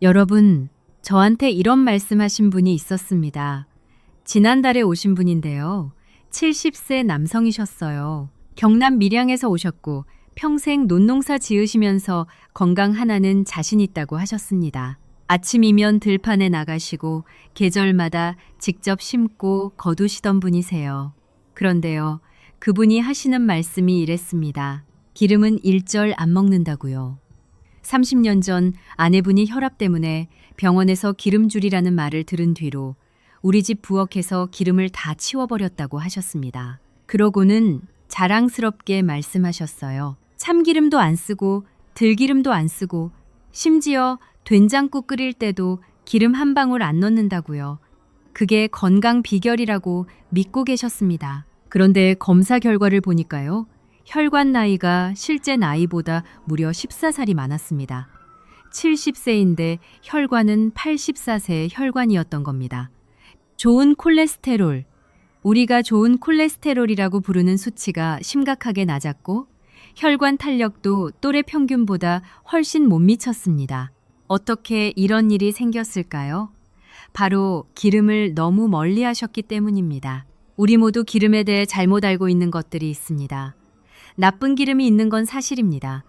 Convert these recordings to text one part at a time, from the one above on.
여러분, 저한테 이런 말씀하신 분이 있었습니다. 지난달에 오신 분인데요. 70세 남성이셨어요. 경남 밀양에서 오셨고 평생 논농사 지으시면서 건강 하나는 자신 있다고 하셨습니다. 아침이면 들판에 나가시고 계절마다 직접 심고 거두시던 분이세요. 그런데요, 그분이 하시는 말씀이 이랬습니다. 기름은 일절 안 먹는다고요. 30년 전 아내분이 혈압 때문에 병원에서 기름줄이라는 말을 들은 뒤로 우리 집 부엌에서 기름을 다 치워버렸다고 하셨습니다. 그러고는 자랑스럽게 말씀하셨어요. 참기름도 안 쓰고 들기름도 안 쓰고 심지어 된장국 끓일 때도 기름 한 방울 안 넣는다고요. 그게 건강 비결이라고 믿고 계셨습니다. 그런데 검사 결과를 보니까요. 혈관 나이가 실제 나이보다 무려 14살이 많았습니다. 70세인데 혈관은 84세의 혈관이었던 겁니다. 좋은 콜레스테롤, 우리가 좋은 콜레스테롤이라고 부르는 수치가 심각하게 낮았고 혈관 탄력도 또래 평균보다 훨씬 못 미쳤습니다. 어떻게 이런 일이 생겼을까요? 바로 기름을 너무 멀리 하셨기 때문입니다. 우리 모두 기름에 대해 잘못 알고 있는 것들이 있습니다. 나쁜 기름이 있는 건 사실입니다.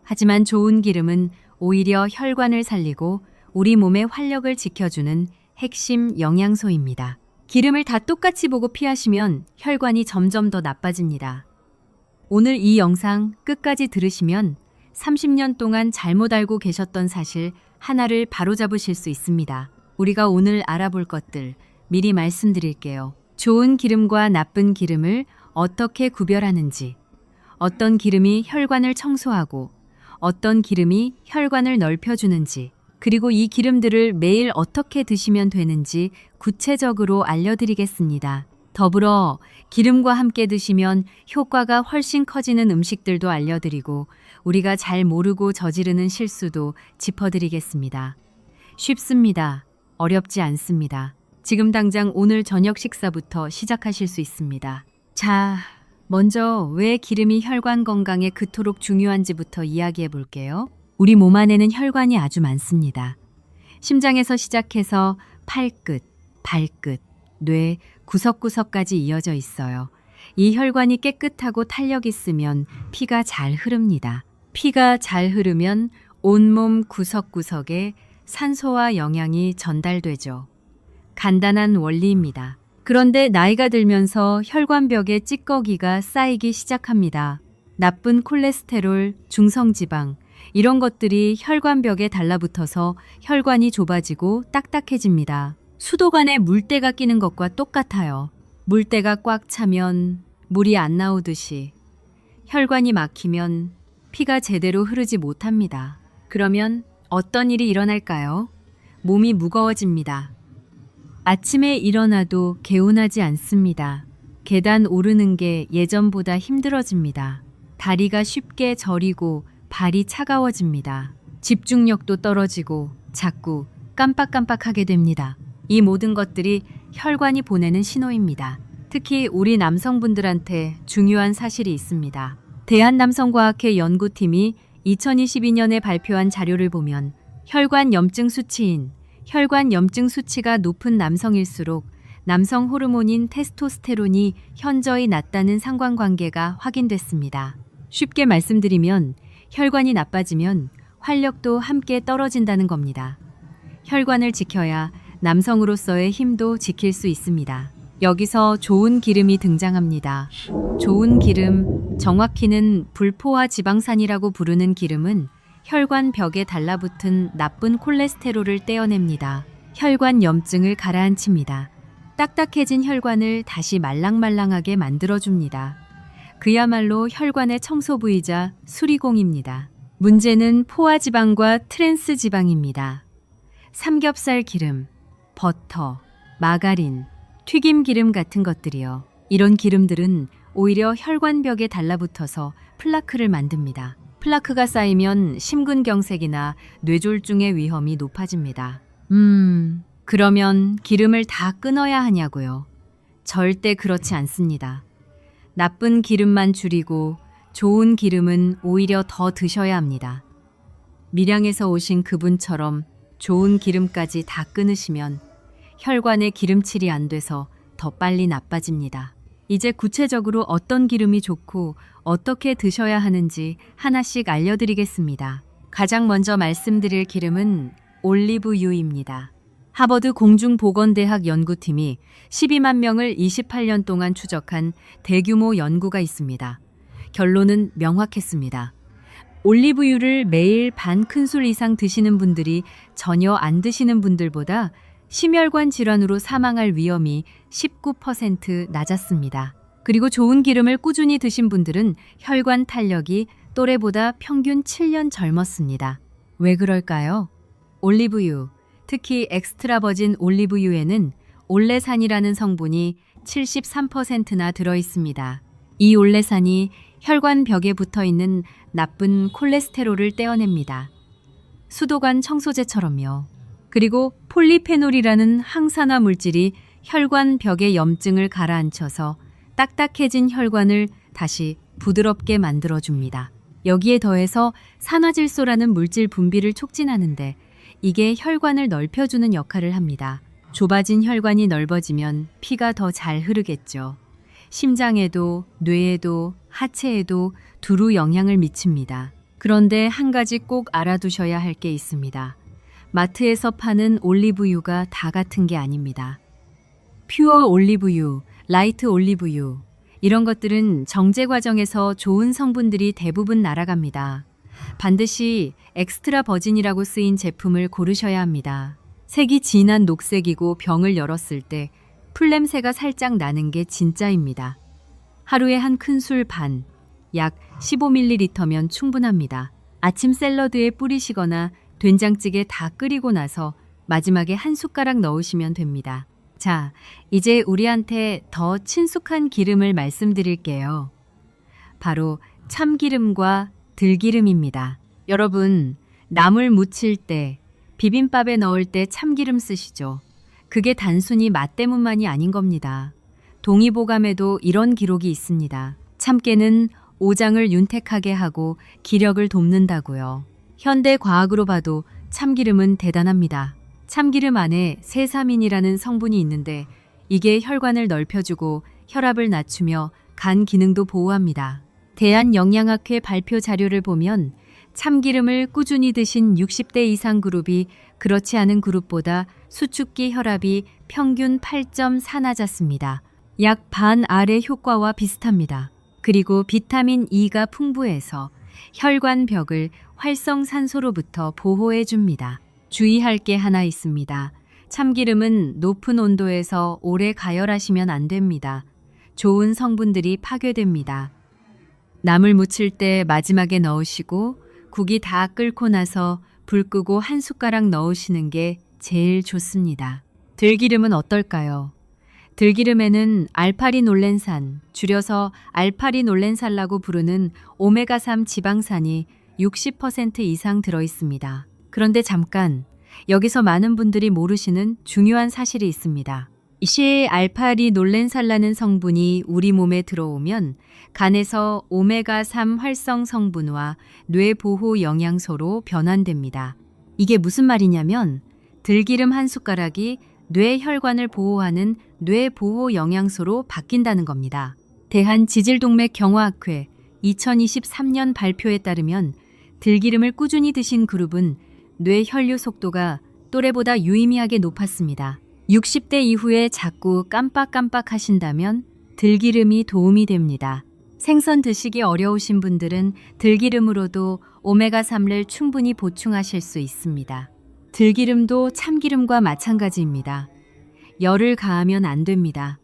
하지만 좋은 기름은 오히려 혈관을 살리고 우리 몸의 활력을 지켜주는 핵심 영양소입니다. 기름을 다 똑같이 보고 피하시면 혈관이 점점 더 나빠집니다. 오늘 이 영상 끝까지 들으시면 30년 동안 잘못 알고 계셨던 사실 하나를 바로잡으실 수 있습니다. 우리가 오늘 알아볼 것들 미리 말씀드릴게요. 좋은 기름과 나쁜 기름을 어떻게 구별하는지, 어떤 기름이 혈관을 청소하고 어떤 기름이 혈관을 넓혀주는지, 그리고 이 기름들을 매일 어떻게 드시면 되는지 구체적으로 알려드리겠습니다. 더불어 기름과 함께 드시면 효과가 훨씬 커지는 음식들도 알려드리고 우리가 잘 모르고 저지르는 실수도 짚어드리겠습니다. 쉽습니다. 어렵지 않습니다. 지금 당장 오늘 저녁 식사부터 시작하실 수 있습니다. 자, 먼저 왜 기름이 혈관 건강에 그토록 중요한지부터 이야기해 볼게요. 우리 몸 안에는 혈관이 아주 많습니다. 심장에서 시작해서 팔끝, 발끝, 뇌, 구석구석까지 이어져 있어요. 이 혈관이 깨끗하고 탄력 있으면 피가 잘 흐릅니다. 피가 잘 흐르면 온몸 구석구석에 산소와 영양이 전달되죠. 간단한 원리입니다. 그런데 나이가 들면서 혈관벽에 찌꺼기가 쌓이기 시작합니다. 나쁜 콜레스테롤, 중성지방, 이런 것들이 혈관벽에 달라붙어서 혈관이 좁아지고 딱딱해집니다. 수도관에 물때가 끼는 것과 똑같아요. 물때가 꽉 차면 물이 안 나오듯이 혈관이 막히면 피가 제대로 흐르지 못합니다. 그러면 어떤 일이 일어날까요? 몸이 무거워집니다. 아침에 일어나도 개운하지 않습니다. 계단 오르는 게 예전보다 힘들어집니다. 다리가 쉽게 저리고 발이 차가워집니다. 집중력도 떨어지고 자꾸 깜빡깜빡하게 됩니다. 이 모든 것들이 혈관이 보내는 신호입니다. 특히 우리 남성분들한테 중요한 사실이 있습니다. 대한남성과학회 연구팀이 2022년에 발표한 자료를 보면 혈관 염증 수치인 혈관 염증 수치가 높은 남성일수록 남성 호르몬인 테스토스테론이 현저히 낮다는 상관관계가 확인됐습니다. 쉽게 말씀드리면 혈관이 나빠지면 활력도 함께 떨어진다는 겁니다. 혈관을 지켜야 남성으로서의 힘도 지킬 수 있습니다. 여기서 좋은 기름이 등장합니다. 좋은 기름, 정확히는 불포화 지방산이라고 부르는 기름은 혈관 벽에 달라붙은 나쁜 콜레스테롤을 떼어냅니다. 혈관 염증을 가라앉힙니다. 딱딱해진 혈관을 다시 말랑말랑하게 만들어줍니다. 그야말로 혈관의 청소부이자 수리공입니다. 문제는 포화지방과 트랜스지방입니다. 삼겹살 기름, 버터, 마가린, 튀김기름 같은 것들이요. 이런 기름들은 오히려 혈관벽에 달라붙어서 플라크를 만듭니다. 플라크가 쌓이면 심근경색이나 뇌졸중의 위험이 높아집니다. 그러면 기름을 다 끊어야 하냐고요? 절대 그렇지 않습니다. 나쁜 기름만 줄이고 좋은 기름은 오히려 더 드셔야 합니다. 밀양에서 오신 그분처럼 좋은 기름까지 다 끊으시면 혈관에 기름칠이 안 돼서 더 빨리 나빠집니다. 이제 구체적으로 어떤 기름이 좋고 어떻게 드셔야 하는지 하나씩 알려드리겠습니다. 가장 먼저 말씀드릴 기름은 올리브유입니다. 하버드 공중보건대학 연구팀이 12만 명을 28년 동안 추적한 대규모 연구가 있습니다. 결론은 명확했습니다. 올리브유를 매일 반 큰술 이상 드시는 분들이 전혀 안 드시는 분들보다 심혈관 질환으로 사망할 위험이 19% 낮았습니다. 그리고 좋은 기름을 꾸준히 드신 분들은 혈관 탄력이 또래보다 평균 7년 젊었습니다. 왜 그럴까요? 올리브유, 특히 엑스트라 버진 올리브유에는 올레산이라는 성분이 73%나 들어 있습니다. 이 올레산이 혈관 벽에 붙어 있는 나쁜 콜레스테롤을 떼어냅니다. 수도관 청소제처럼요. 그리고 폴리페놀이라는 항산화 물질이 혈관 벽의 염증을 가라앉혀서 딱딱해진 혈관을 다시 부드럽게 만들어줍니다. 여기에 더해서 산화질소라는 물질 분비를 촉진하는데 이게 혈관을 넓혀주는 역할을 합니다. 좁아진 혈관이 넓어지면 피가 더 잘 흐르겠죠. 심장에도, 뇌에도, 하체에도 두루 영향을 미칩니다. 그런데 한 가지 꼭 알아두셔야 할 게 있습니다. 마트에서 파는 올리브유가 다 같은 게 아닙니다. 퓨어 올리브유, 라이트 올리브유, 이런 것들은 정제 과정에서 좋은 성분들이 대부분 날아갑니다. 반드시 엑스트라 버진이라고 쓰인 제품을 고르셔야 합니다. 색이 진한 녹색이고 병을 열었을 때 풀냄새가 살짝 나는 게 진짜입니다. 하루에 한 큰술 반, 약 15ml면 충분합니다. 아침 샐러드에 뿌리시거나 된장찌개 다 끓이고 나서 마지막에 한 숟가락 넣으시면 됩니다. 자, 이제 우리한테 더 친숙한 기름을 말씀드릴게요. 바로 참기름과 들기름입니다. 여러분, 나물 무칠 때, 비빔밥에 넣을 때 참기름 쓰시죠? 그게 단순히 맛 때문만이 아닌 겁니다. 동의보감에도 이런 기록이 있습니다. 참깨는 오장을 윤택하게 하고 기력을 돕는다고요. 현대 과학으로 봐도 참기름은 대단합니다. 참기름 안에 세사민이라는 성분이 있는데 이게 혈관을 넓혀주고 혈압을 낮추며 간 기능도 보호합니다. 대한영양학회 발표 자료를 보면 참기름을 꾸준히 드신 60대 이상 그룹이 그렇지 않은 그룹보다 수축기 혈압이 평균 8.4 낮았습니다. 약 반 아래 효과와 비슷합니다. 그리고 비타민 E가 풍부해서 혈관 벽을 활성산소로부터 보호해 줍니다. 주의할 게 하나 있습니다. 참기름은 높은 온도에서 오래 가열하시면 안 됩니다. 좋은 성분들이 파괴됩니다. 나물 무칠 때 마지막에 넣으시고 국이 다 끓고 나서 불 끄고 한 숟가락 넣으시는 게 제일 좋습니다. 들기름은 어떨까요? 들기름에는 알파리놀렌산, 줄여서 알파리놀렌산이라고 부르는 오메가3 지방산이 60% 이상 들어 있습니다. 그런데 잠깐, 여기서 많은 분들이 모르시는 중요한 사실이 있습니다. 이 알파리놀렌산이라는 성분이 우리 몸에 들어오면 간에서 오메가3 활성 성분과 뇌보호 영양소로 변환됩니다. 이게 무슨 말이냐면 들기름 한 숟가락이 뇌 혈관을 보호하는 뇌보호 영양소로 바뀐다는 겁니다. 대한지질동맥경화학회 2023년 발표에 따르면 들기름을 꾸준히 드신 그룹은 뇌 혈류 속도가 또래보다 유의미하게 높았습니다. 60대 이후에 자꾸 깜빡깜빡 하신다면 들기름이 도움이 됩니다. 생선 드시기 어려우신 분들은 들기름으로도 오메가3를 충분히 보충하실 수 있습니다. 들기름도 참기름과 마찬가지입니다. 열을 가하면 안 됩니다.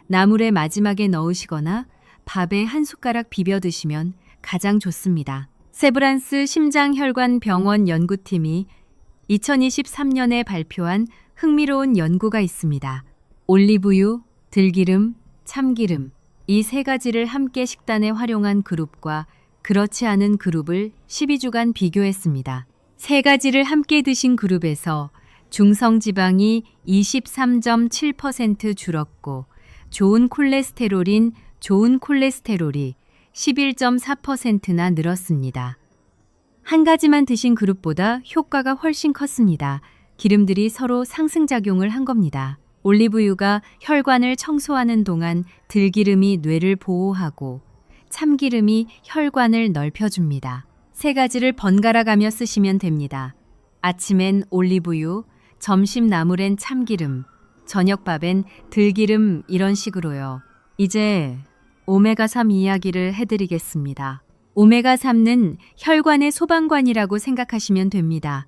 나물에 마지막에 넣으시거나 밥에 한 숟가락 비벼 드시면 가장 좋습니다. 세브란스 심장혈관병원 연구팀이 2023년에 발표한 흥미로운 연구가 있습니다. 올리브유, 들기름, 참기름 이 세 가지를 함께 식단에 활용한 그룹과 그렇지 않은 그룹을 12주간 비교했습니다. 세 가지를 함께 드신 그룹에서 중성지방이 23.7% 줄었고 좋은 콜레스테롤이 11.4%나 늘었습니다. 한 가지만 드신 그룹보다 효과가 훨씬 컸습니다. 기름들이 서로 상승작용을 한 겁니다. 올리브유가 혈관을 청소하는 동안 들기름이 뇌를 보호하고 참기름이 혈관을 넓혀줍니다. 세 가지를 번갈아 가며 쓰시면 됩니다. 아침엔 올리브유, 점심 나물엔 참기름, 저녁밥엔 들기름 이런 식으로요. 이제 오메가3 이야기를 해드리겠습니다. 오메가3는 혈관의 소방관이라고 생각하시면 됩니다.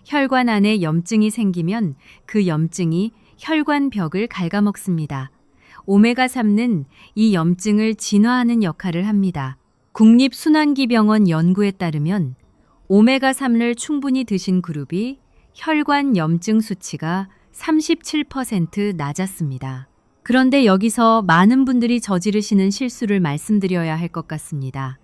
혈관 안에 염증이 생기면 그 염증이 혈관 벽을 갉아먹습니다. 오메가3는 이 염증을 진화하는 역할을 합니다. 국립순환기병원 연구에 따르면 오메가3를 충분히 드신 그룹이 혈관 염증 수치가 37% 낮았습니다. 그런데 여기서 많은 분들이 저지르시는 실수를 말씀드려야 할 것 같습니다.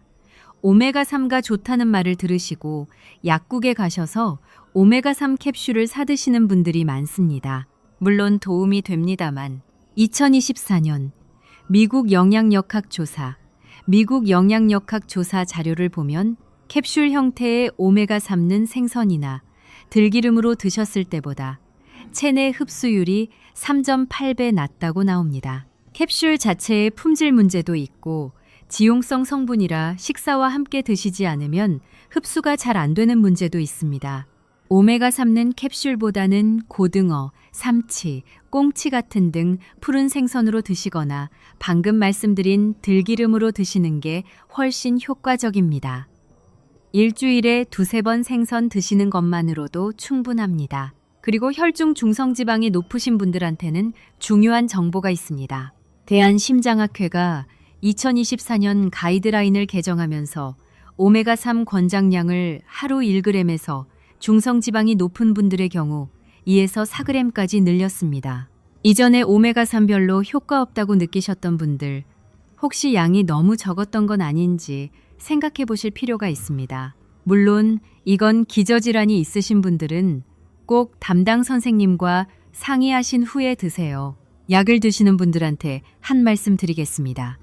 오메가3가 좋다는 말을 들으시고 약국에 가셔서 오메가3 캡슐을 사드시는 분들이 많습니다. 물론 도움이 됩니다만 2024년 미국 영양역학 조사 자료를 보면 캡슐 형태의 오메가3는 생선이나 들기름으로 드셨을 때보다 체내 흡수율이 3.8배 낮다고 나옵니다. 캡슐 자체의 품질 문제도 있고 지용성 성분이라 식사와 함께 드시지 않으면 흡수가 잘 안 되는 문제도 있습니다. 오메가3는 캡슐보다는 고등어, 삼치, 꽁치 같은 등 푸른 생선으로 드시거나 방금 말씀드린 들기름으로 드시는 게 훨씬 효과적입니다. 일주일에 2-3번 생선 드시는 것만으로도 충분합니다. 그리고 혈중 중성지방이 높으신 분들한테는 중요한 정보가 있습니다. 대한심장학회가 2024년 가이드라인을 개정하면서 오메가3 권장량을 하루 1g에서 중성지방이 높은 분들의 경우 2에서 4g까지 늘렸습니다. 이전에 오메가3별로 효과 없다고 느끼셨던 분들, 혹시 양이 너무 적었던 건 아닌지 생각해 보실 필요가 있습니다. 물론 이건 기저질환이 있으신 분들은 꼭 담당 선생님과 상의하신 후에 드세요. 약을 드시는 분들한테 한 말씀 드리겠습니다.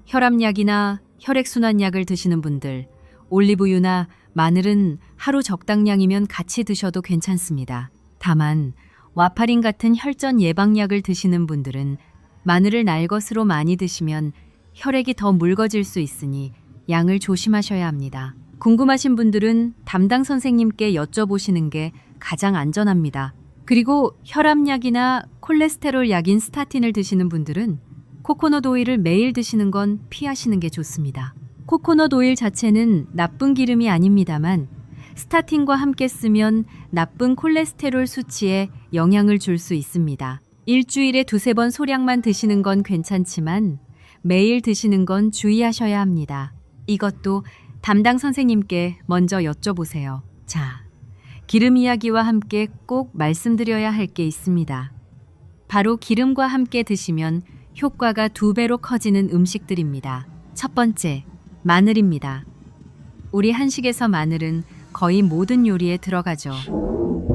혈압약이나 혈액순환약을 드시는 분들, 올리브유나 마늘은 하루 적당량이면 같이 드셔도 괜찮습니다. 다만 와파린 같은 혈전 예방약을 드시는 분들은 마늘을 날것으로 많이 드시면 혈액이 더 묽어질 수 있으니 양을 조심하셔야 합니다. 궁금하신 분들은 담당 선생님께 여쭤보시는 게 가장 안전합니다. 그리고 혈압약이나 콜레스테롤 약인 스타틴을 드시는 분들은 코코넛 오일을 매일 드시는 건 피하시는 게 좋습니다. 코코넛 오일 자체는 나쁜 기름이 아닙니다만 스타틴과 함께 쓰면 나쁜 콜레스테롤 수치에 영향을 줄 수 있습니다. 일주일에 2-3번 소량만 드시는 건 괜찮지만 매일 드시는 건 주의하셔야 합니다. 이것도 담당 선생님께 먼저 여쭤보세요. 자, 기름 이야기와 함께 꼭 말씀드려야 할 게 있습니다. 바로 기름과 함께 드시면 효과가 2배로 커지는 음식들입니다. 첫 번째, 마늘입니다. 우리 한식에서 마늘은 거의 모든 요리에 들어가죠.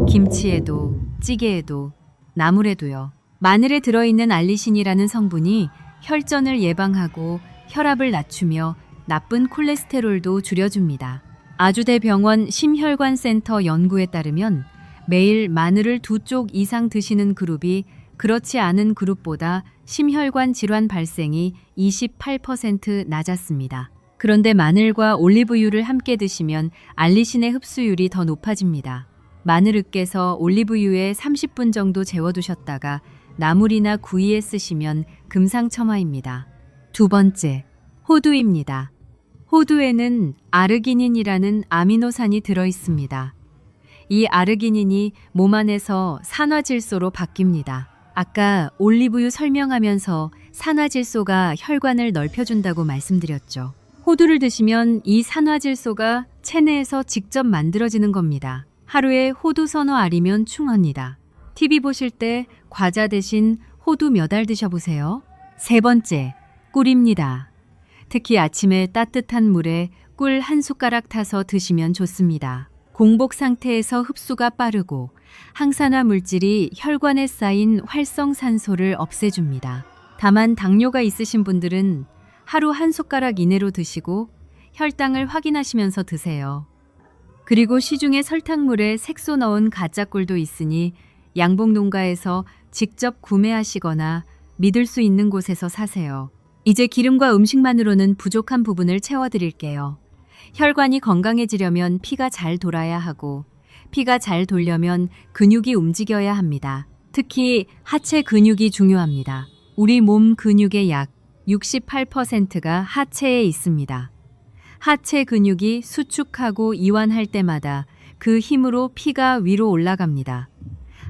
김치에도, 찌개에도, 나물에도요. 마늘에 들어있는 알리신이라는 성분이 혈전을 예방하고 혈압을 낮추며 나쁜 콜레스테롤도 줄여줍니다. 아주대병원 심혈관센터 연구에 따르면 매일 마늘을 2쪽 이상 드시는 그룹이 그렇지 않은 그룹보다 심혈관 질환 발생이 28% 낮았습니다. 그런데 마늘과 올리브유를 함께 드시면 알리신의 흡수율이 더 높아집니다. 마늘 으깨서 올리브유에 30분 정도 재워두셨다가 나물이나 구이에 쓰시면 금상첨화입니다. 두 번째, 호두입니다. 호두에는 아르기닌이라는 아미노산이 들어있습니다. 이 아르기닌이 몸 안에서 산화질소로 바뀝니다. 아까 올리브유 설명하면서 산화질소가 혈관을 넓혀준다고 말씀드렸죠. 호두를 드시면 이 산화질소가 체내에서 직접 만들어지는 겁니다. 하루에 호두 서너 알이면 충분합니다. TV 보실 때 과자 대신 호두 몇 알 드셔보세요. 세 번째, 꿀입니다. 특히 아침에 따뜻한 물에 꿀 한 숟가락 타서 드시면 좋습니다. 공복 상태에서 흡수가 빠르고 항산화 물질이 혈관에 쌓인 활성산소를 없애줍니다. 다만 당뇨가 있으신 분들은 하루 한 숟가락 이내로 드시고 혈당을 확인하시면서 드세요. 그리고 시중에 설탕물에 색소 넣은 가짜 꿀도 있으니 양복 농가에서 직접 구매하시거나 믿을 수 있는 곳에서 사세요. 이제 기름과 음식만으로는 부족한 부분을 채워드릴게요. 혈관이 건강해지려면 피가 잘 돌아야 하고, 피가 잘 돌려면 근육이 움직여야 합니다. 특히 하체 근육이 중요합니다. 우리 몸 근육의 약 68%가 하체에 있습니다. 하체 근육이 수축하고 이완할 때마다 그 힘으로 피가 위로 올라갑니다.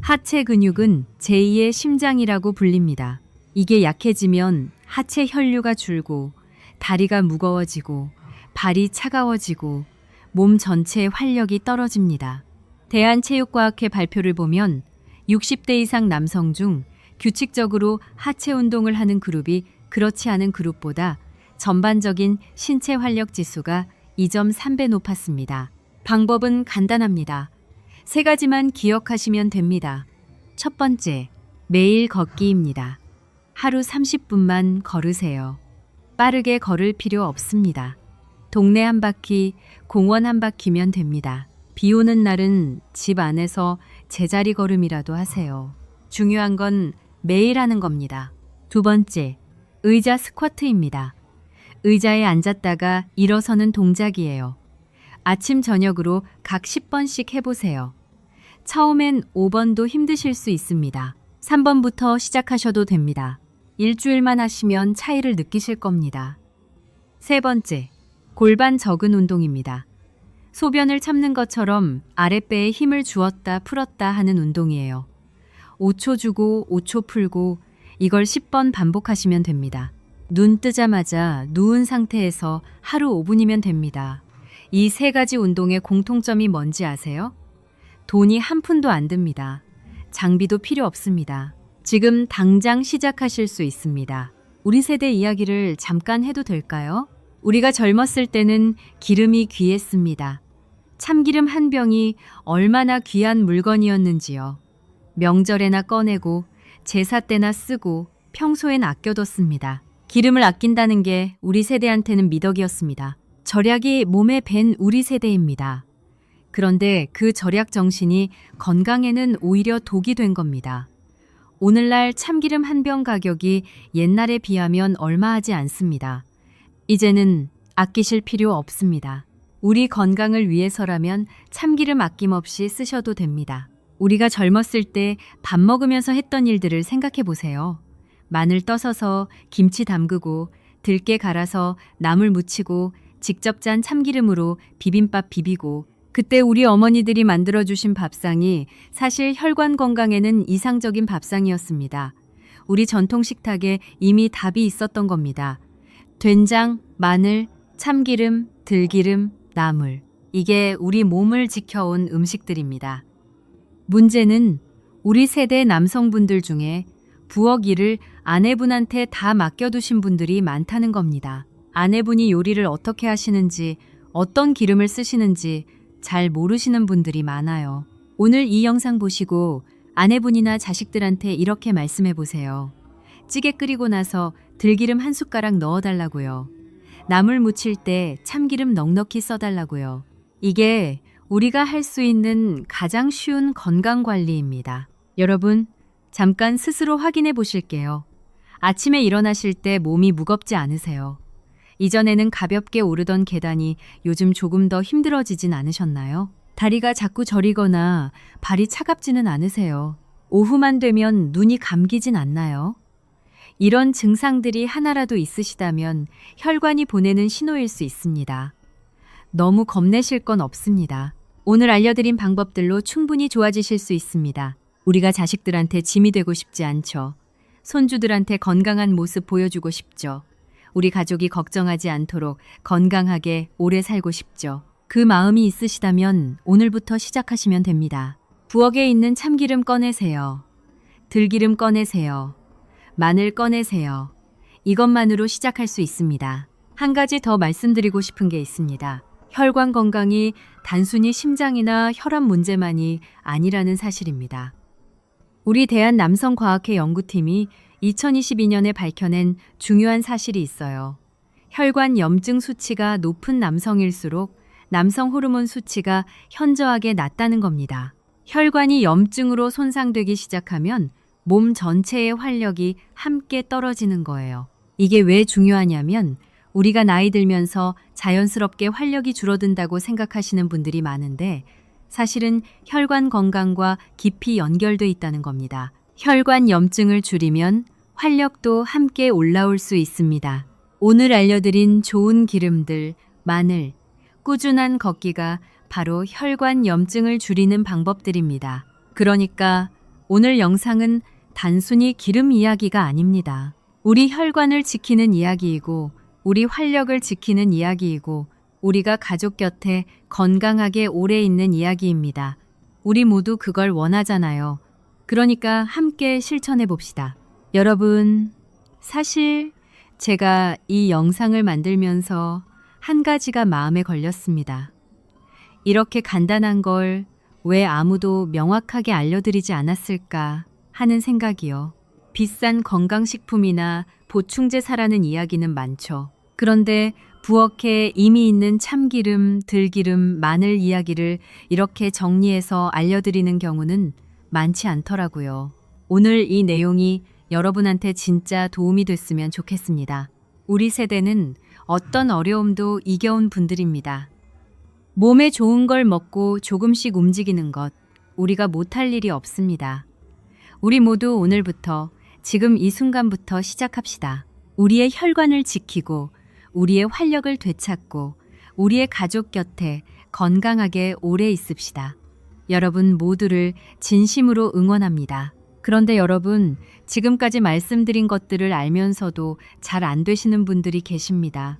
하체 근육은 제2의 심장이라고 불립니다. 이게 약해지면 하체 혈류가 줄고 다리가 무거워지고 발이 차가워지고 몸 전체의 활력이 떨어집니다. 대한체육과학회 발표를 보면 60대 이상 남성 중 규칙적으로 하체 운동을 하는 그룹이 그렇지 않은 그룹보다 전반적인 신체 활력 지수가 2.3배 높았습니다. 방법은 간단합니다. 3가지만 기억하시면 됩니다. 첫 번째, 매일 걷기입니다. 하루 30분만 걸으세요. 빠르게 걸을 필요 없습니다. 동네 한 바퀴, 공원 한 바퀴면 됩니다. 비 오는 날은 집 안에서 제자리 걸음이라도 하세요. 중요한 건 매일 하는 겁니다. 두 번째, 의자 스쿼트입니다. 의자에 앉았다가 일어서는 동작이에요. 아침 저녁으로 각 10번씩 해보세요. 처음엔 5번도 힘드실 수 있습니다. 3번부터 시작하셔도 됩니다. 일주일만 하시면 차이를 느끼실 겁니다. 세 번째, 골반 적은 운동입니다. 소변을 참는 것처럼 아랫배에 힘을 주었다 풀었다 하는 운동이에요. 5초 주고 5초 풀고 이걸 10번 반복하시면 됩니다. 눈 뜨자마자 누운 상태에서 하루 5분이면 됩니다. 이 3가지 운동의 공통점이 뭔지 아세요? 돈이 한 푼도 안 듭니다. 장비도 필요 없습니다. 지금 당장 시작하실 수 있습니다. 우리 세대 이야기를 잠깐 해도 될까요? 우리가 젊었을 때는 기름이 귀했습니다. 참기름 한 병이 얼마나 귀한 물건이었는지요. 명절에나 꺼내고 제사 때나 쓰고 평소엔 아껴뒀습니다. 기름을 아낀다는 게 우리 세대한테는 미덕이었습니다. 절약이 몸에 밴 우리 세대입니다. 그런데 그 절약 정신이 건강에는 오히려 독이 된 겁니다. 오늘날 참기름 한 병 가격이 옛날에 비하면 얼마 하지 않습니다. 이제는 아끼실 필요 없습니다. 우리 건강을 위해서라면 참기름 아낌없이 쓰셔도 됩니다. 우리가 젊었을 때 밥 먹으면서 했던 일들을 생각해 보세요. 마늘 떠서서 김치 담그고 들깨 갈아서 나물 무치고 직접 짠 참기름으로 비빔밥 비비고 그때 우리 어머니들이 만들어주신 밥상이 사실 혈관 건강에는 이상적인 밥상이었습니다. 우리 전통 식탁에 이미 답이 있었던 겁니다. 된장, 마늘, 참기름, 들기름, 나물. 이게 우리 몸을 지켜온 음식들입니다. 문제는 우리 세대 남성분들 중에 부엌 일을 아내분한테 다 맡겨두신 분들이 많다는 겁니다. 아내분이 요리를 어떻게 하시는지, 어떤 기름을 쓰시는지 잘 모르시는 분들이 많아요. 오늘 이 영상 보시고 아내분이나 자식들한테 이렇게 말씀해 보세요. 찌개 끓이고 나서 들기름 한 숟가락 넣어달라고요. 나물 무칠 때 참기름 넉넉히 써달라고요. 이게 우리가 할 수 있는 가장 쉬운 건강관리입니다. 여러분, 잠깐 스스로 확인해 보실게요. 아침에 일어나실 때 몸이 무겁지 않으세요? 이전에는 가볍게 오르던 계단이 요즘 조금 더 힘들어지진 않으셨나요? 다리가 자꾸 저리거나 발이 차갑지는 않으세요? 오후만 되면 눈이 감기진 않나요? 이런 증상들이 하나라도 있으시다면 혈관이 보내는 신호일 수 있습니다. 너무 겁내실 건 없습니다. 오늘 알려드린 방법들로 충분히 좋아지실 수 있습니다. 우리가 자식들한테 짐이 되고 싶지 않죠. 손주들한테 건강한 모습 보여주고 싶죠. 우리 가족이 걱정하지 않도록 건강하게 오래 살고 싶죠. 그 마음이 있으시다면 오늘부터 시작하시면 됩니다. 부엌에 있는 참기름 꺼내세요. 들기름 꺼내세요. 마늘 꺼내세요. 이것만으로 시작할 수 있습니다. 한 가지 더 말씀드리고 싶은 게 있습니다. 혈관 건강이 단순히 심장이나 혈압 문제만이 아니라는 사실입니다. 우리 대한남성과학회 연구팀이 2022년에 밝혀낸 중요한 사실이 있어요. 혈관 염증 수치가 높은 남성일수록 남성 호르몬 수치가 현저하게 낮다는 겁니다. 혈관이 염증으로 손상되기 시작하면 몸 전체의 활력이 함께 떨어지는 거예요. 이게 왜 중요하냐면 우리가 나이 들면서 자연스럽게 활력이 줄어든다고 생각하시는 분들이 많은데 사실은 혈관 건강과 깊이 연결돼 있다는 겁니다. 혈관 염증을 줄이면 활력도 함께 올라올 수 있습니다. 오늘 알려드린 좋은 기름들, 마늘, 꾸준한 걷기가 바로 혈관 염증을 줄이는 방법들입니다. 그러니까 오늘 영상은 단순히 기름 이야기가 아닙니다. 우리 혈관을 지키는 이야기이고, 우리 활력을 지키는 이야기이고, 우리가 가족 곁에 건강하게 오래 있는 이야기입니다. 우리 모두 그걸 원하잖아요. 그러니까 함께 실천해 봅시다. 여러분, 사실 제가 이 영상을 만들면서 한 가지가 마음에 걸렸습니다. 이렇게 간단한 걸 왜 아무도 명확하게 알려드리지 않았을까 하는 생각이요. 비싼 건강식품이나 보충제 사라는 이야기는 많죠. 그런데 부엌에 이미 있는 참기름, 들기름, 마늘 이야기를 이렇게 정리해서 알려드리는 경우는 많지 않더라고요. 오늘 이 내용이 여러분한테 진짜 도움이 됐으면 좋겠습니다. 우리 세대는 어떤 어려움도 이겨온 분들입니다. 몸에 좋은 걸 먹고 조금씩 움직이는 것, 우리가 못할 일이 없습니다. 우리 모두 오늘부터, 지금 이 순간부터 시작합시다. 우리의 혈관을 지키고, 우리의 활력을 되찾고, 우리의 가족 곁에 건강하게 오래 있읍시다. 여러분 모두를 진심으로 응원합니다. 그런데 여러분, 지금까지 말씀드린 것들을 알면서도 잘 안 되시는 분들이 계십니다.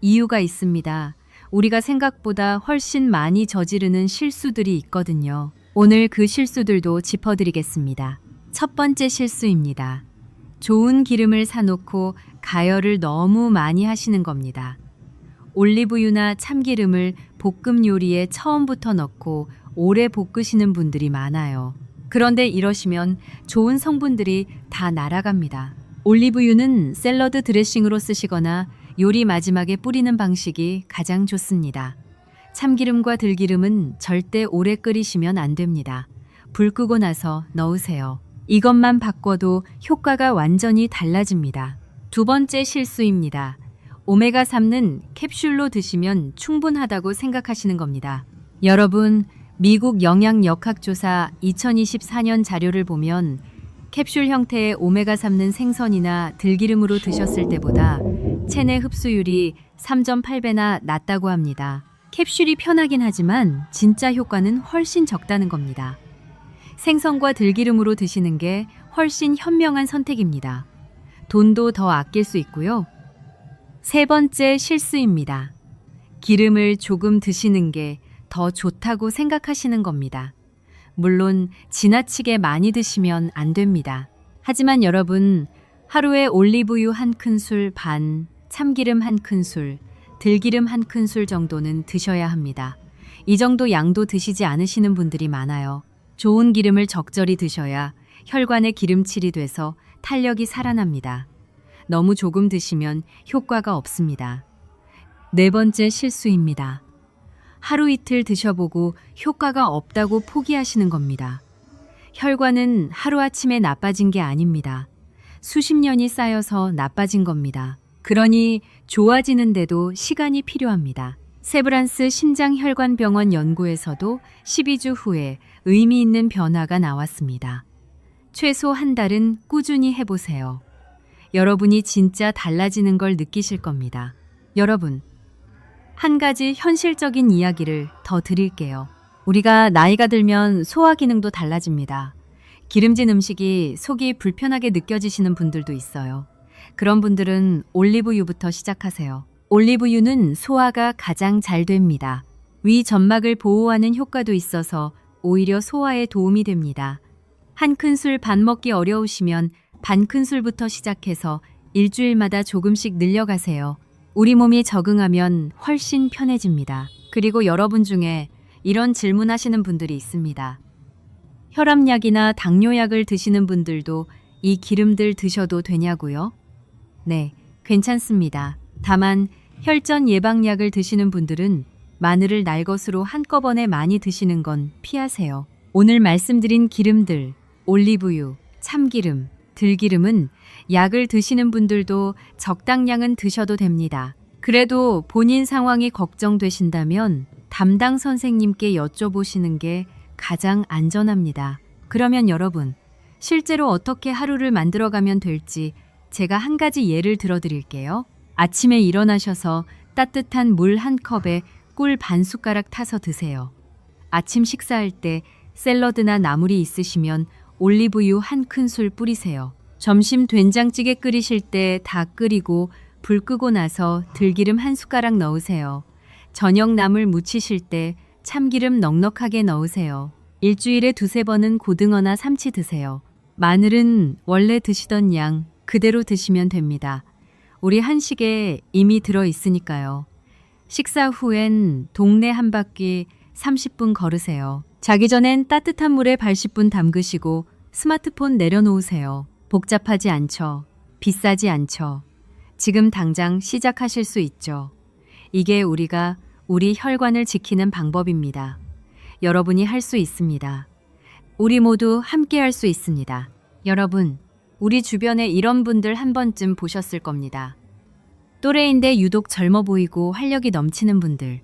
이유가 있습니다. 우리가 생각보다 훨씬 많이 저지르는 실수들이 있거든요. 오늘 그 실수들도 짚어드리겠습니다. 첫 번째 실수입니다. 좋은 기름을 사놓고 가열을 너무 많이 하시는 겁니다. 올리브유나 참기름을 볶음 요리에 처음부터 넣고 오래 볶으시는 분들이 많아요. 그런데 이러시면 좋은 성분들이 다 날아갑니다. 올리브유는 샐러드 드레싱으로 쓰시거나 요리 마지막에 뿌리는 방식이 가장 좋습니다. 참기름과 들기름은 절대 오래 끓이시면 안 됩니다. 불 끄고 나서 넣으세요. 이것만 바꿔도 효과가 완전히 달라집니다. 두 번째 실수입니다. 오메가3는 캡슐로 드시면 충분하다고 생각하시는 겁니다. 여러분, 미국 영양역학조사 2024년 자료를 보면 캡슐 형태의 오메가3는 생선이나 들기름으로 드셨을 때보다 체내 흡수율이 3.8배나 낮다고 합니다. 캡슐이 편하긴 하지만 진짜 효과는 훨씬 적다는 겁니다. 생선과 들기름으로 드시는 게 훨씬 현명한 선택입니다. 돈도 더 아낄 수 있고요. 세 번째 실수입니다. 기름을 조금 드시는 게 더 좋다고 생각하시는 겁니다. 물론 지나치게 많이 드시면 안 됩니다. 하지만 여러분, 하루에 올리브유 1큰술 반, 참기름 1큰술, 들기름 1큰술 정도는 드셔야 합니다. 이 정도 양도 드시지 않으시는 분들이 많아요. 좋은 기름을 적절히 드셔야 혈관에 기름칠이 돼서 탄력이 살아납니다. 너무 조금 드시면 효과가 없습니다. 네 번째 실수입니다. 하루 이틀 드셔보고 효과가 없다고 포기하시는 겁니다. 혈관은 하루아침에 나빠진 게 아닙니다. 수십 년이 쌓여서 나빠진 겁니다. 그러니 좋아지는데도 시간이 필요합니다. 세브란스 심장혈관병원 연구에서도 12주 후에 의미 있는 변화가 나왔습니다. 최소 한 달은 꾸준히 해보세요. 여러분이 진짜 달라지는 걸 느끼실 겁니다. 여러분, 한 가지 현실적인 이야기를 더 드릴게요. 우리가 나이가 들면 소화 기능도 달라집니다. 기름진 음식이 속이 불편하게 느껴지시는 분들도 있어요. 그런 분들은 올리브유부터 시작하세요. 올리브유는 소화가 가장 잘 됩니다. 위 점막을 보호하는 효과도 있어서 오히려 소화에 도움이 됩니다. 1큰술 반 먹기 어려우시면 반 큰술부터 시작해서 일주일마다 조금씩 늘려가세요. 우리 몸이 적응하면 훨씬 편해집니다. 그리고 여러분 중에 이런 질문하시는 분들이 있습니다. 혈압약이나 당뇨약을 드시는 분들도 이 기름들 드셔도 되냐고요? 네, 괜찮습니다. 다만 혈전 예방약을 드시는 분들은 마늘을 날 것으로 한꺼번에 많이 드시는 건 피하세요. 오늘 말씀드린 기름들, 올리브유, 참기름, 들기름은 약을 드시는 분들도 적당량은 드셔도 됩니다. 그래도 본인 상황이 걱정되신다면 담당 선생님께 여쭤보시는 게 가장 안전합니다. 그러면 여러분, 실제로 어떻게 하루를 만들어가면 될지 제가 한 가지 예를 들어드릴게요. 아침에 일어나셔서 따뜻한 물 한 컵에 꿀 반 숟가락 타서 드세요. 아침 식사할 때 샐러드나 나물이 있으시면 올리브유 한 큰술 뿌리세요. 점심 된장찌개 끓이실 때 다 끓이고 불 끄고 나서 들기름 한 숟가락 넣으세요. 저녁 나물 무치실 때 참기름 넉넉하게 넣으세요. 일주일에 두세 번은 고등어나 삼치 드세요. 마늘은 원래 드시던 양 그대로 드시면 됩니다. 우리 한식에 이미 들어 있으니까요. 식사 후엔 동네 한 바퀴 30분 걸으세요. 자기 전엔 따뜻한 물에 발 10분 담그시고 스마트폰 내려놓으세요. 복잡하지 않죠. 비싸지 않죠. 지금 당장 시작하실 수 있죠. 이게 우리가 우리 혈관을 지키는 방법입니다. 여러분이 할 수 있습니다. 우리 모두 함께 할 수 있습니다. 여러분, 우리 주변에 이런 분들 한 번쯤 보셨을 겁니다. 또래인데 유독 젊어 보이고 활력이 넘치는 분들,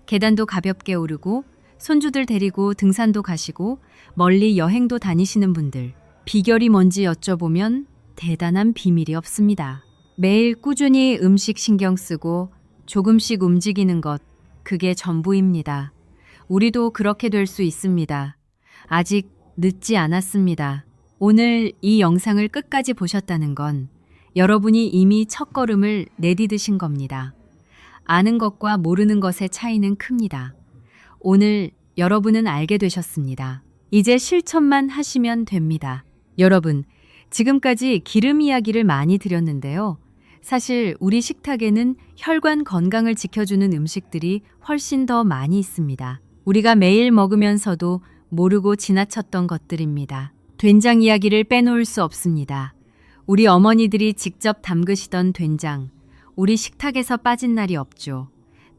계단도 가볍게 오르고 손주들 데리고 등산도 가시고 멀리 여행도 다니시는 분들, 비결이 뭔지 여쭤보면 대단한 비밀이 없습니다. 매일 꾸준히 음식 신경 쓰고 조금씩 움직이는 것, 그게 전부입니다. 우리도 그렇게 될 수 있습니다. 아직 늦지 않았습니다. 오늘 이 영상을 끝까지 보셨다는 건 여러분이 이미 첫걸음을 내디디신 겁니다. 아는 것과 모르는 것의 차이는 큽니다. 오늘 여러분은 알게 되셨습니다. 이제 실천만 하시면 됩니다. 여러분, 지금까지 기름 이야기를 많이 드렸는데요. 사실 우리 식탁에는 혈관 건강을 지켜주는 음식들이 훨씬 더 많이 있습니다. 우리가 매일 먹으면서도 모르고 지나쳤던 것들입니다. 된장 이야기를 빼놓을 수 없습니다. 우리 어머니들이 직접 담그시던 된장, 우리 식탁에서 빠진 날이 없죠.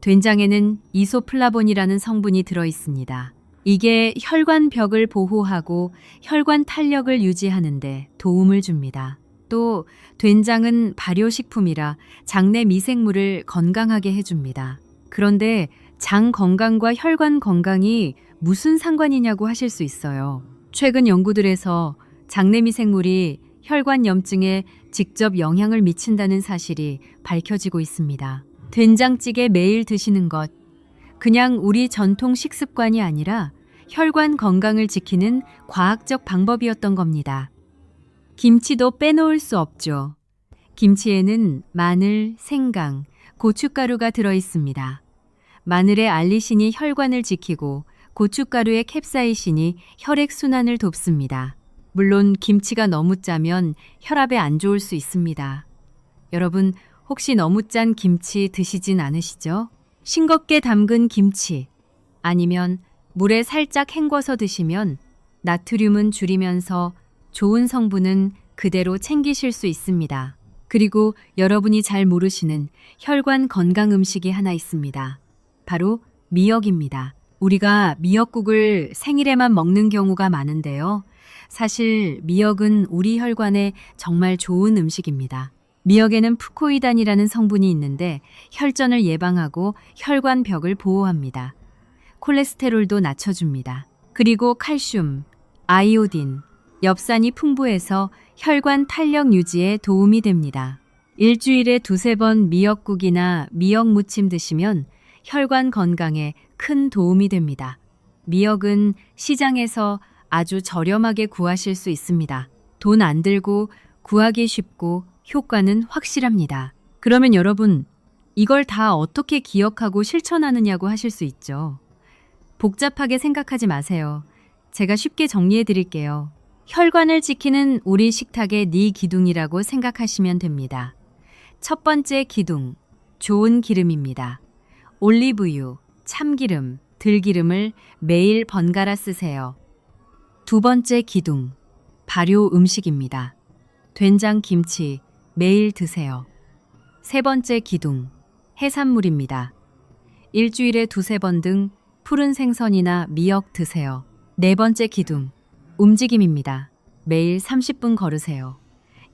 된장에는 이소플라본이라는 성분이 들어 있습니다. 이게 혈관벽을 보호하고 혈관 탄력을 유지하는 데 도움을 줍니다. 또 된장은 발효식품이라 장내 미생물을 건강하게 해줍니다. 그런데 장 건강과 혈관 건강이 무슨 상관이냐고 하실 수 있어요. 최근 연구들에서 장내 미생물이 혈관 염증에 직접 영향을 미친다는 사실이 밝혀지고 있습니다. 된장찌개 매일 드시는 것, 그냥 우리 전통 식습관이 아니라 혈관 건강을 지키는 과학적 방법이었던 겁니다. 김치도 빼놓을 수 없죠. 김치에는 마늘, 생강, 고춧가루가 들어 있습니다. 마늘의 알리신이 혈관을 지키고 고춧가루의 캡사이신이 혈액순환을 돕습니다. 물론 김치가 너무 짜면 혈압에 안 좋을 수 있습니다. 여러분, 혹시 너무 짠 김치 드시진 않으시죠? 싱겁게 담근 김치, 아니면 물에 살짝 헹궈서 드시면 나트륨은 줄이면서 좋은 성분은 그대로 챙기실 수 있습니다. 그리고 여러분이 잘 모르시는 혈관 건강 음식이 하나 있습니다. 바로 미역입니다. 우리가 미역국을 생일에만 먹는 경우가 많은데요. 사실 미역은 우리 혈관에 정말 좋은 음식입니다. 미역에는 푸코이단이라는 성분이 있는데 혈전을 예방하고 혈관 벽을 보호합니다. 콜레스테롤도 낮춰줍니다. 그리고 칼슘, 아이오딘, 엽산이 풍부해서 혈관 탄력 유지에 도움이 됩니다. 일주일에 두세 번 미역국이나 미역 무침 드시면 혈관 건강에 큰 도움이 됩니다. 미역은 시장에서 아주 저렴하게 구하실 수 있습니다. 돈 안 들고 구하기 쉽고 효과는 확실합니다. 그러면 여러분, 이걸 다 어떻게 기억하고 실천하느냐고 하실 수 있죠. 복잡하게 생각하지 마세요. 제가 쉽게 정리해 드릴게요. 혈관을 지키는 우리 식탁의 네 기둥이라고 생각하시면 됩니다. 첫 번째 기둥, 좋은 기름입니다. 올리브유, 참기름, 들기름을 매일 번갈아 쓰세요. 두 번째 기둥, 발효 음식입니다. 된장, 김치 매일 드세요. 세 번째 기둥, 해산물입니다. 일주일에 두세 번 등 푸른 생선이나 미역 드세요. 네 번째 기둥, 움직임입니다. 매일 30분 걸으세요.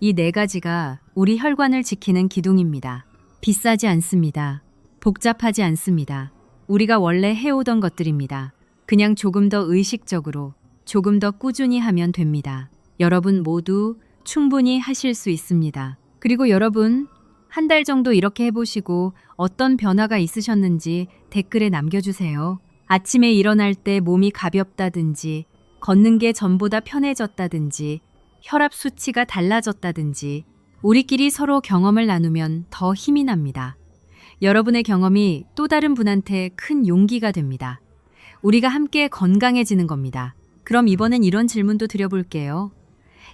이 네 가지가 우리 혈관을 지키는 기둥입니다. 비싸지 않습니다. 복잡하지 않습니다. 우리가 원래 해오던 것들입니다. 그냥 조금 더 의식적으로, 조금 더 꾸준히 하면 됩니다. 여러분 모두 충분히 하실 수 있습니다. 그리고 여러분, 한 달 정도 이렇게 해보시고 어떤 변화가 있으셨는지 댓글에 남겨주세요. 아침에 일어날 때 몸이 가볍다든지, 걷는 게 전보다 편해졌다든지, 혈압 수치가 달라졌다든지, 우리끼리 서로 경험을 나누면 더 힘이 납니다. 여러분의 경험이 또 다른 분한테 큰 용기가 됩니다. 우리가 함께 건강해지는 겁니다. 그럼 이번엔 이런 질문도 드려볼게요.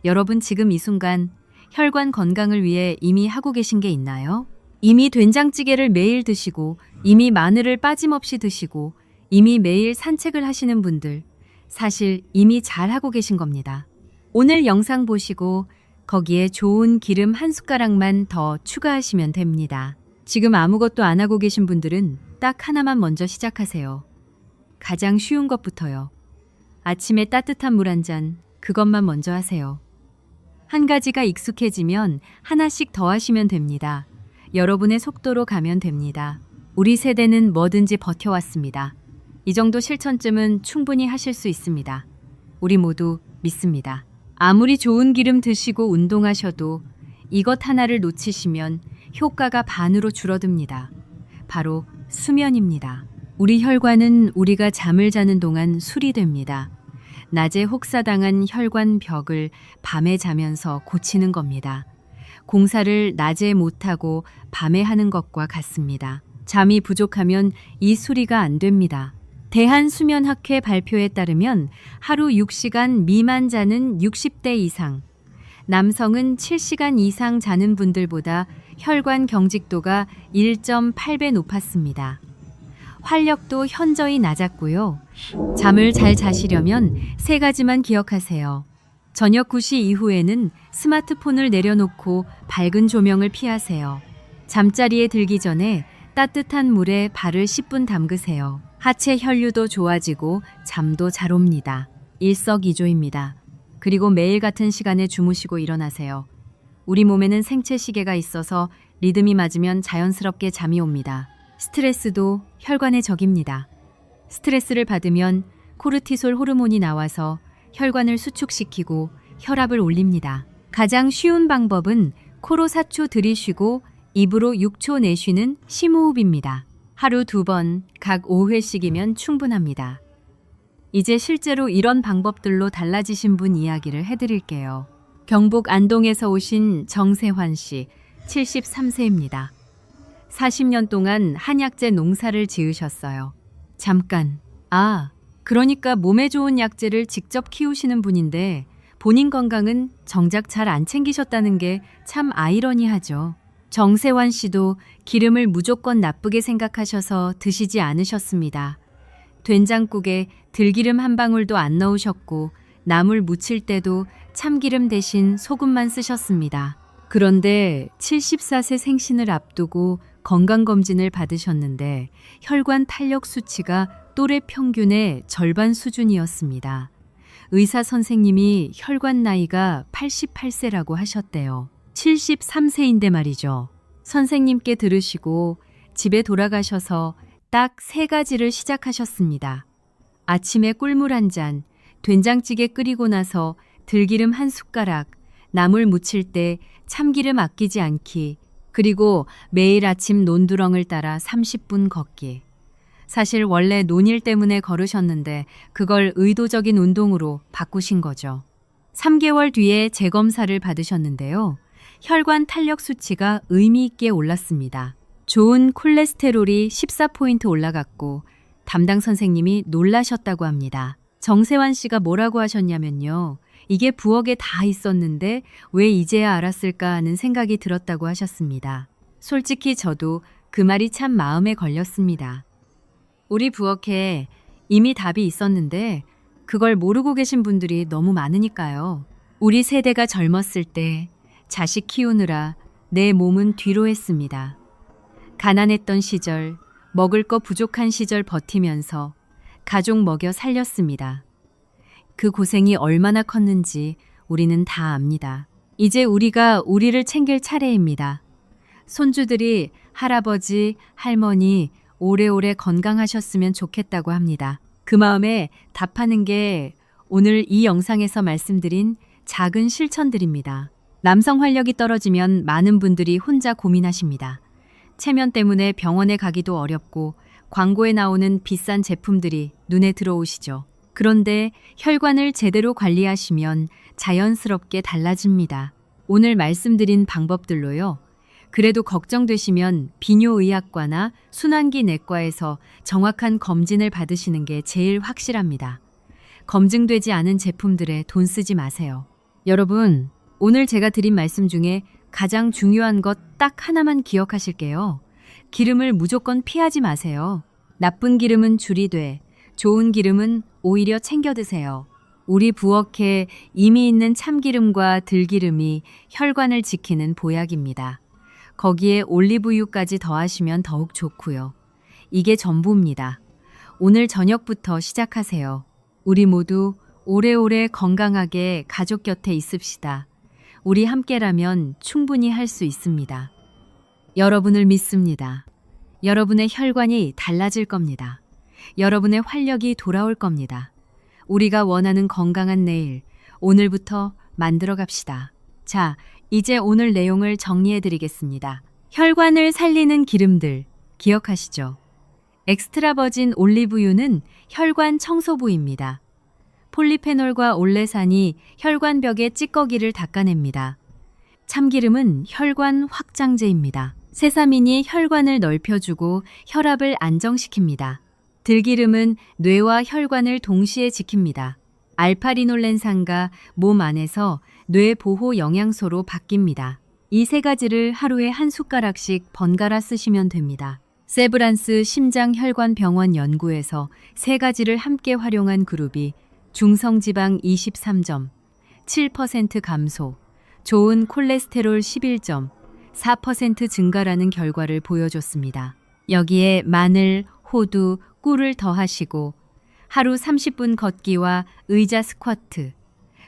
여러분 지금 이 순간 혈관 건강을 위해 이미 하고 계신 게 있나요? 이미 된장찌개를 매일 드시고, 이미 마늘을 빠짐없이 드시고, 이미 매일 산책을 하시는 분들, 사실 이미 잘하고 계신 겁니다. 오늘 영상 보시고 거기에 좋은 기름 한 숟가락만 더 추가하시면 됩니다. 지금 아무것도 안 하고 계신 분들은 딱 하나만 먼저 시작하세요. 가장 쉬운 것부터요. 아침에 따뜻한 물 한 잔, 그것만 먼저 하세요. 한 가지가 익숙해지면 하나씩 더 하시면 됩니다. 여러분의 속도로 가면 됩니다. 우리 세대는 뭐든지 버텨왔습니다. 이 정도 실천쯤은 충분히 하실 수 있습니다. 우리 모두 믿습니다. 아무리 좋은 기름 드시고 운동하셔도 이것 하나를 놓치시면 효과가 반으로 줄어듭니다. 바로 수면입니다. 우리 혈관은 우리가 잠을 자는 동안 수리됩니다. 낮에 혹사당한 혈관 벽을 밤에 자면서 고치는 겁니다. 공사를 낮에 못하고 밤에 하는 것과 같습니다. 잠이 부족하면 이 수리가 안 됩니다. 대한수면학회 발표에 따르면 하루 6시간 미만 자는 60대 이상, 남성은 7시간 이상 자는 분들보다 혈관 경직도가 1.8배 높았습니다. 활력도 현저히 낮았고요. 잠을 잘 자시려면 세 가지만 기억하세요. 저녁 9시 이후에는 스마트폰을 내려놓고 밝은 조명을 피하세요. 잠자리에 들기 전에 따뜻한 물에 발을 10분 담그세요. 하체 혈류도 좋아지고 잠도 잘 옵니다. 일석이조입니다. 그리고 매일 같은 시간에 주무시고 일어나세요. 우리 몸에는 생체 시계가 있어서 리듬이 맞으면 자연스럽게 잠이 옵니다. 스트레스도 혈관의 적입니다. 스트레스를 받으면 코르티솔 호르몬이 나와서 혈관을 수축시키고 혈압을 올립니다. 가장 쉬운 방법은 코로 4초 들이쉬고 입으로 6초 내쉬는 심호흡입니다. 하루 2번, 각 5회씩이면 충분합니다. 이제 실제로 이런 방법들로 달라지신 분 이야기를 해드릴게요. 경북 안동에서 오신 정세환 씨, 73세입니다. 40년 동안 한약재 농사를 지으셨어요. 잠깐. 그러니까 몸에 좋은 약재를 직접 키우시는 분인데 본인 건강은 정작 잘 안 챙기셨다는 게 참 아이러니하죠. 정세환 씨도 기름을 무조건 나쁘게 생각하셔서 드시지 않으셨습니다. 된장국에 들기름 한 방울도 안 넣으셨고 나물 무칠 때도 참기름 대신 소금만 쓰셨습니다. 그런데 74세 생신을 앞두고 건강검진을 받으셨는데 혈관 탄력 수치가 또래 평균의 절반 수준이었습니다. 의사 선생님이 혈관 나이가 88세라고 하셨대요. 73세인데 말이죠. 선생님께 들으시고 집에 돌아가셔서 딱 3가지를 시작하셨습니다. 아침에 꿀물 한 잔, 된장찌개 끓이고 나서 들기름 한 숟가락, 나물 무칠 때 참기름 아끼지 않기, 그리고 매일 아침 논두렁을 따라 30분 걷기. 사실 원래 논일 때문에 걸으셨는데 그걸 의도적인 운동으로 바꾸신 거죠. 3개월 뒤에 재검사를 받으셨는데요. 혈관 탄력 수치가 의미 있게 올랐습니다. 좋은 콜레스테롤이 14포인트 올라갔고 담당 선생님이 놀라셨다고 합니다. 정세환 씨가 뭐라고 하셨냐면요. 이게 부엌에 다 있었는데 왜 이제야 알았을까 하는 생각이 들었다고 하셨습니다. 솔직히 저도 그 말이 참 마음에 걸렸습니다. 우리 부엌에 이미 답이 있었는데 그걸 모르고 계신 분들이 너무 많으니까요. 우리 세대가 젊었을 때 자식 키우느라 내 몸은 뒤로 했습니다. 가난했던 시절 먹을 거 부족한 시절 버티면서 가족 먹여 살렸습니다. 그 고생이 얼마나 컸는지 우리는 다 압니다. 이제 우리가 우리를 챙길 차례입니다. 손주들이 할아버지, 할머니 오래오래 건강하셨으면 좋겠다고 합니다. 그 마음에 답하는 게 오늘 이 영상에서 말씀드린 작은 실천들입니다. 남성 활력이 떨어지면 많은 분들이 혼자 고민하십니다. 체면 때문에 병원에 가기도 어렵고 광고에 나오는 비싼 제품들이 눈에 들어오시죠. 그런데 혈관을 제대로 관리하시면 자연스럽게 달라집니다. 오늘 말씀드린 방법들로요. 그래도 걱정되시면 비뇨의학과나 순환기 내과에서 정확한 검진을 받으시는 게 제일 확실합니다. 검증되지 않은 제품들에 돈 쓰지 마세요. 여러분, 오늘 제가 드린 말씀 중에 가장 중요한 것 딱 하나만 기억하실게요. 기름을 무조건 피하지 마세요. 나쁜 기름은 줄이되 좋은 기름은 오히려 챙겨 드세요. 우리 부엌에 이미 있는 참기름과 들기름이 혈관을 지키는 보약입니다. 거기에 올리브유까지 더하시면 더욱 좋고요. 이게 전부입니다. 오늘 저녁부터 시작하세요. 우리 모두 오래오래 건강하게 가족 곁에 있읍시다. 우리 함께라면 충분히 할 수 있습니다. 여러분을 믿습니다. 여러분의 혈관이 달라질 겁니다. 여러분의 활력이 돌아올 겁니다. 우리가 원하는 건강한 내일, 오늘부터 만들어 갑시다. 자, 이제 오늘 내용을 정리해 드리겠습니다. 혈관을 살리는 기름들, 기억하시죠? 엑스트라 버진 올리브유는 혈관 청소부입니다. 폴리페놀과 올레산이 혈관벽의 찌꺼기를 닦아냅니다. 참기름은 혈관 확장제입니다. 세사민이 혈관을 넓혀주고 혈압을 안정시킵니다. 들기름은 뇌와 혈관을 동시에 지킵니다. 알파리놀렌산과 몸 안에서 뇌 보호 영양소로 바뀝니다. 이 세 가지를 하루에 한 숟가락씩 번갈아 쓰시면 됩니다. 세브란스 심장혈관병원 연구에서 세 가지를 함께 활용한 그룹이 중성지방 23점, 7% 감소, 좋은 콜레스테롤 11.4% 증가라는 결과를 보여줬습니다. 여기에 마늘, 호두, 꿀을 더하시고 하루 30분 걷기와 의자 스쿼트,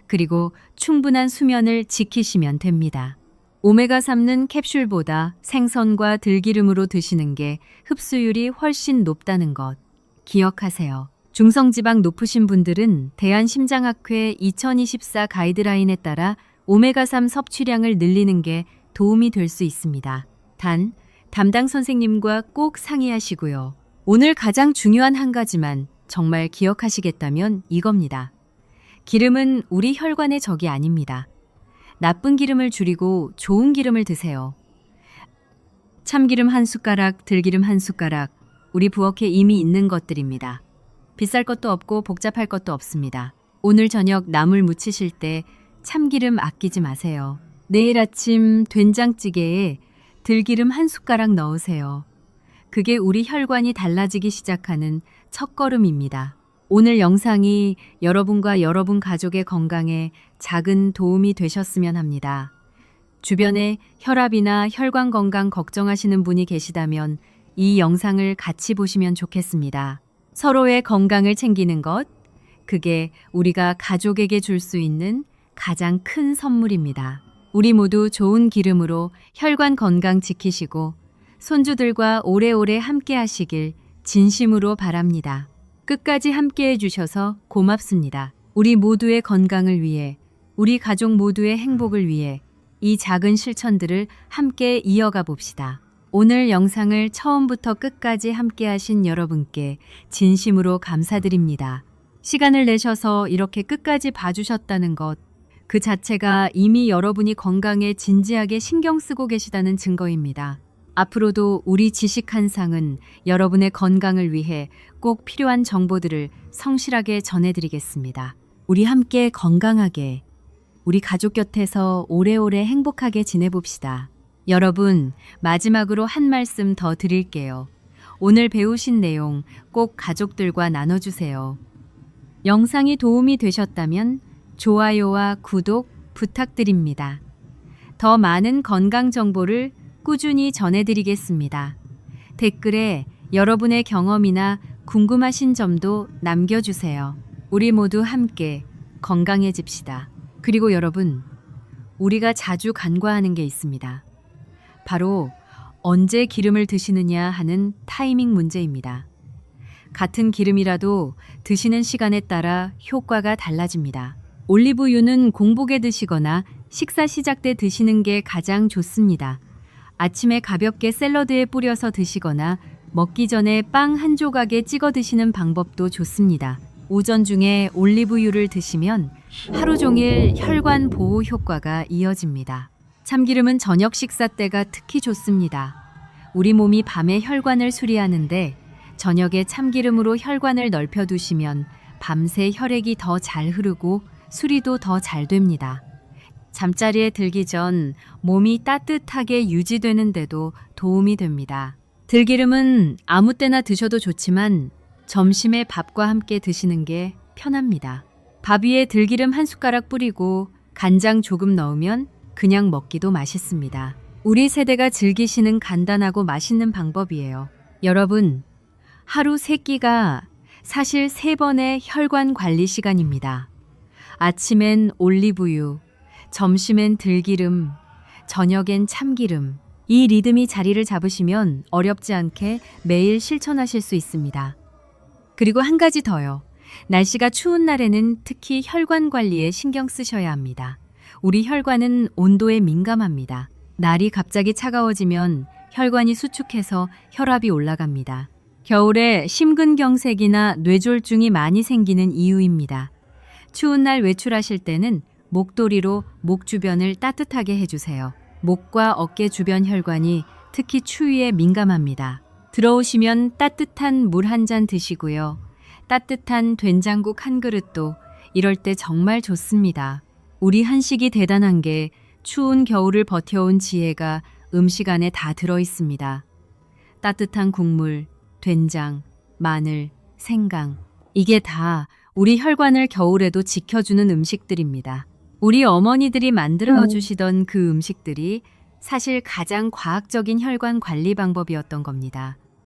그리고 충분한 수면을 지키시면 됩니다. 오메가3는 캡슐보다 생선과 들기름으로 드시는 게 흡수율이 훨씬 높다는 것 기억하세요. 중성지방 높으신 분들은 대한심장학회 2024 가이드라인에 따라 오메가3 섭취량을 늘리는 게 도움이 될 수 있습니다. 단, 담당 선생님과 꼭 상의하시고요. 오늘 가장 중요한 한 가지만 정말 기억하시겠다면 이겁니다. 기름은 우리 혈관의 적이 아닙니다. 나쁜 기름을 줄이고 좋은 기름을 드세요. 참기름 한 숟가락, 들기름 한 숟가락, 우리 부엌에 이미 있는 것들입니다. 비쌀 것도 없고 복잡할 것도 없습니다. 오늘 저녁 나물 무치실 때 참기름 아끼지 마세요. 내일 아침 된장찌개에 들기름 한 숟가락 넣으세요. 그게 우리 혈관이 달라지기 시작하는 첫걸음입니다. 오늘 영상이 여러분과 여러분 가족의 건강에 작은 도움이 되셨으면 합니다. 주변에 혈압이나 혈관 건강 걱정하시는 분이 계시다면 이 영상을 같이 보시면 좋겠습니다. 서로의 건강을 챙기는 것, 그게 우리가 가족에게 줄 수 있는 가장 큰 선물입니다. 우리 모두 좋은 기름으로 혈관 건강 지키시고 손주들과 오래오래 함께 하시길 진심으로 바랍니다. 끝까지 함께 해주셔서 고맙습니다. 우리 모두의 건강을 위해, 우리 가족 모두의 행복을 위해 이 작은 실천들을 함께 이어가 봅시다. 오늘 영상을 처음부터 끝까지 함께 하신 여러분께 진심으로 감사드립니다. 시간을 내셔서 이렇게 끝까지 봐주셨다는 것, 그 자체가 이미 여러분이 건강에 진지하게 신경 쓰고 계시다는 증거입니다. 앞으로도 우리 지식 한상은 여러분의 건강을 위해 꼭 필요한 정보들을 성실하게 전해드리겠습니다. 우리 함께 건강하게, 우리 가족 곁에서 오래오래 행복하게 지내봅시다. 여러분, 마지막으로 한 말씀 더 드릴게요. 오늘 배우신 내용 꼭 가족들과 나눠주세요. 영상이 도움이 되셨다면 좋아요와 구독 부탁드립니다. 더 많은 건강 정보를 꾸준히 전해드리겠습니다. 댓글에 여러분의 경험이나 궁금하신 점도 남겨주세요. 우리 모두 함께 건강해집시다. 그리고 여러분, 우리가 자주 간과하는 게 있습니다. 바로 언제 기름을 드시느냐 하는 타이밍 문제입니다. 같은 기름이라도 드시는 시간에 따라 효과가 달라집니다. 올리브유는 공복에 드시거나 식사 시작 때 드시는 게 가장 좋습니다. 아침에 가볍게 샐러드에 뿌려서 드시거나 먹기 전에 빵 한 조각에 찍어 드시는 방법도 좋습니다. 오전 중에 올리브유를 드시면 하루 종일 혈관 보호 효과가 이어집니다. 참기름은 저녁 식사 때가 특히 좋습니다. 우리 몸이 밤에 혈관을 수리하는데 저녁에 참기름으로 혈관을 넓혀두시면 밤새 혈액이 더 잘 흐르고 수리도 더 잘 됩니다. 잠자리에 들기 전 몸이 따뜻하게 유지되는데도 도움이 됩니다. 들기름은 아무 때나 드셔도 좋지만 점심에 밥과 함께 드시는 게 편합니다. 밥 위에 들기름 한 숟가락 뿌리고 간장 조금 넣으면 그냥 먹기도 맛있습니다. 우리 세대가 즐기시는 간단하고 맛있는 방법이에요. 여러분, 하루 3끼가 사실 3번의 혈관 관리 시간입니다. 아침엔 올리브유, 점심엔 들기름, 저녁엔 참기름. 이 리듬이 자리를 잡으시면 어렵지 않게 매일 실천하실 수 있습니다. 그리고 한 가지 더요. 날씨가 추운 날에는 특히 혈관 관리에 신경 쓰셔야 합니다. 우리 혈관은 온도에 민감합니다. 날이 갑자기 차가워지면 혈관이 수축해서 혈압이 올라갑니다. 겨울에 심근경색이나 뇌졸중이 많이 생기는 이유입니다. 추운 날 외출하실 때는 목도리로 목 주변을 따뜻하게 해주세요. 목과 어깨 주변 혈관이 특히 추위에 민감합니다. 들어오시면 따뜻한 물 한 잔 드시고요. 따뜻한 된장국 한 그릇도 이럴 때 정말 좋습니다. 우리 한식이 대단한 게 추운 겨울을 버텨온 지혜가 음식 안에 다 들어 있습니다. 따뜻한 국물, 된장, 마늘, 생강. 이게 다 우리 혈관을 겨울에도 지켜주는 음식들입니다. 우리 어머니들이 만들어 주시던 그 음식들이 사실 가장 과학적인 혈관 관리 방법이었던 겁니다.